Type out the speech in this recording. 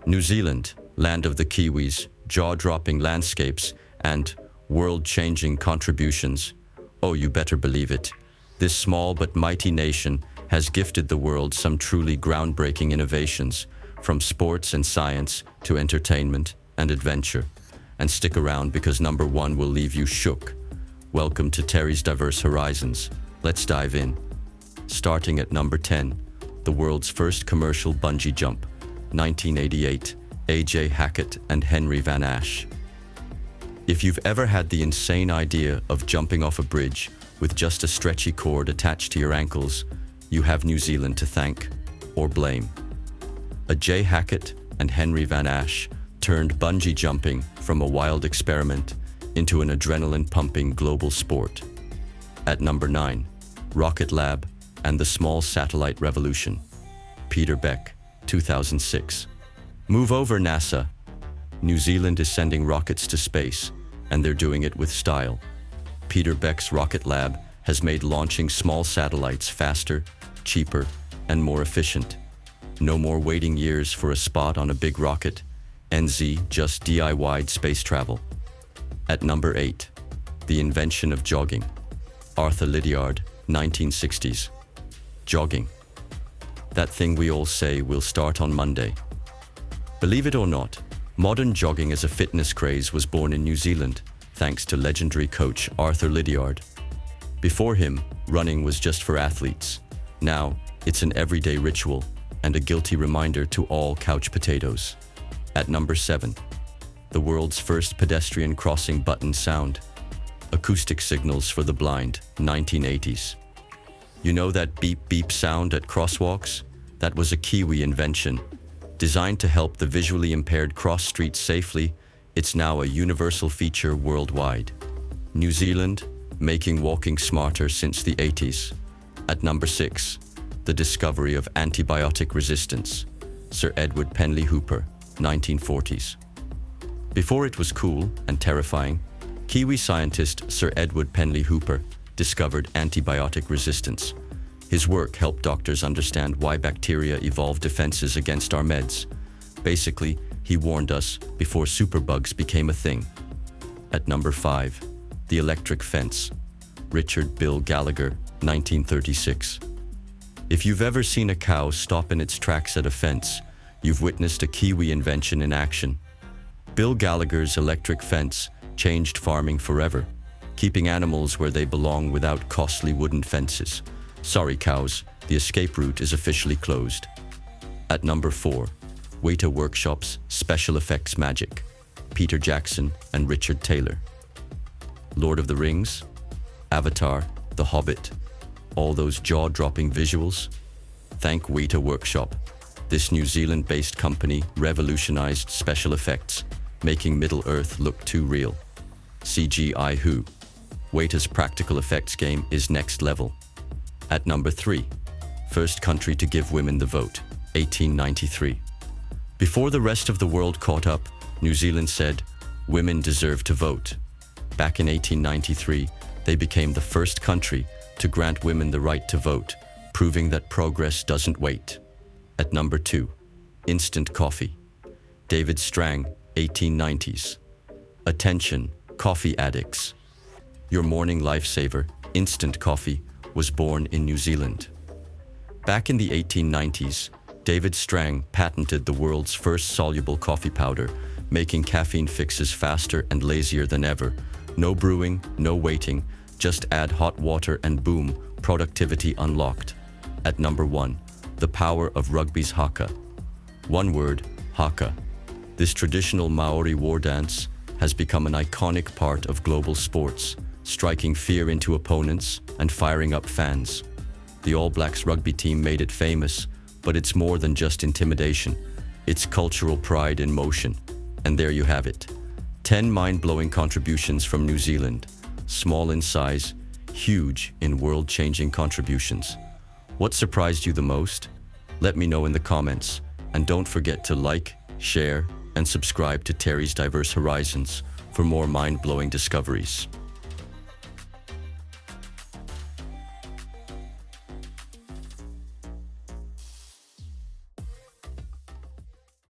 New Zealand, land of the Kiwis, jaw-dropping landscapes, and world-changing contributions. Oh, you better believe it. This small but mighty nation has gifted the world some truly groundbreaking innovations, from sports and science to entertainment and adventure. And stick around because number one will leave you shook. Welcome to Terry's Diverse Horizons. Let's dive in. Starting at number 10, the world's first commercial bungee jump, 1988, A.J. Hackett and Henry Van Ash. If you've ever had the insane idea of jumping off a bridge with just a stretchy cord attached to your ankles, you have New Zealand to thank or blame. A.J. Hackett and Henry Van Ash turned bungee jumping from a wild experiment into an adrenaline-pumping global sport. At number 9, Rocket Lab and the Small Satellite Revolution, Peter Beck, 2006. Move over, NASA. New Zealand is sending rockets to space, and they're doing it with style. Peter Beck's Rocket Lab has made launching small satellites faster, cheaper, and more efficient. No more waiting years for a spot on a big rocket. NZ just DIY'd space travel. At number 8, the invention of jogging. Arthur Lydiard, 1960s. Jogging. That thing we all say will start on Monday. Believe it or not, modern jogging as a fitness craze was born in New Zealand, thanks to legendary coach Arthur Lydiard. Before him, running was just for athletes. Now, it's an everyday ritual and a guilty reminder to all couch potatoes. At number 7, the world's first pedestrian crossing button sound. Acoustic signals for the blind, 1980s. You know that beep beep sound at crosswalks? That was a Kiwi invention. Designed to help the visually impaired cross streets safely, it's now a universal feature worldwide. New Zealand, making walking smarter since the 80s. At number 6, the discovery of antibiotic resistance. Sir Edward Penley Hooper, 1940s. Before it was cool and terrifying, Kiwi scientist Sir Edward Penley Hooper discovered antibiotic resistance. His work helped doctors understand why bacteria evolved defenses against our meds. Basically, he warned us before superbugs became a thing. At number 5, the electric fence. Richard Bill Gallagher, 1936. If you've ever seen a cow stop in its tracks at a fence, you've witnessed a Kiwi invention in action. Bill Gallagher's electric fence changed farming forever, keeping animals where they belong without costly wooden fences. Sorry cows, the escape route is officially closed. At number 4, Weta Workshop's special effects magic. Peter Jackson and Richard Taylor. Lord of the Rings, Avatar, The Hobbit, all those jaw-dropping visuals? Thank Weta Workshop. This New Zealand-based company revolutionized special effects, making Middle-earth look too real. CGI Who. Weta's practical effects game is next level. At number 3, first country to give women the vote, 1893. Before the rest of the world caught up, New Zealand said, women deserve to vote. Back in 1893, they became the first country to grant women the right to vote, proving that progress doesn't wait. At number 2, instant coffee. David Strang, 1890s. Attention, coffee addicts. Your morning lifesaver, instant coffee, was born in New Zealand. Back in the 1890s, David Strang patented the world's first soluble coffee powder, making caffeine fixes faster and lazier than ever. No brewing, no waiting, just add hot water and boom, productivity unlocked. At number 1, the power of rugby's Haka. One word, Haka. This traditional Maori war dance has become an iconic part of global sports, striking fear into opponents and firing up fans. The All Blacks rugby team made it famous, but it's more than just intimidation. It's cultural pride in motion. And there you have it. 10 mind-blowing contributions from New Zealand. Small in size, huge in world-changing contributions. What surprised you the most? Let me know in the comments. And don't forget to like, share, and subscribe to Terry's Diverse Horizons for more mind-blowing discoveries.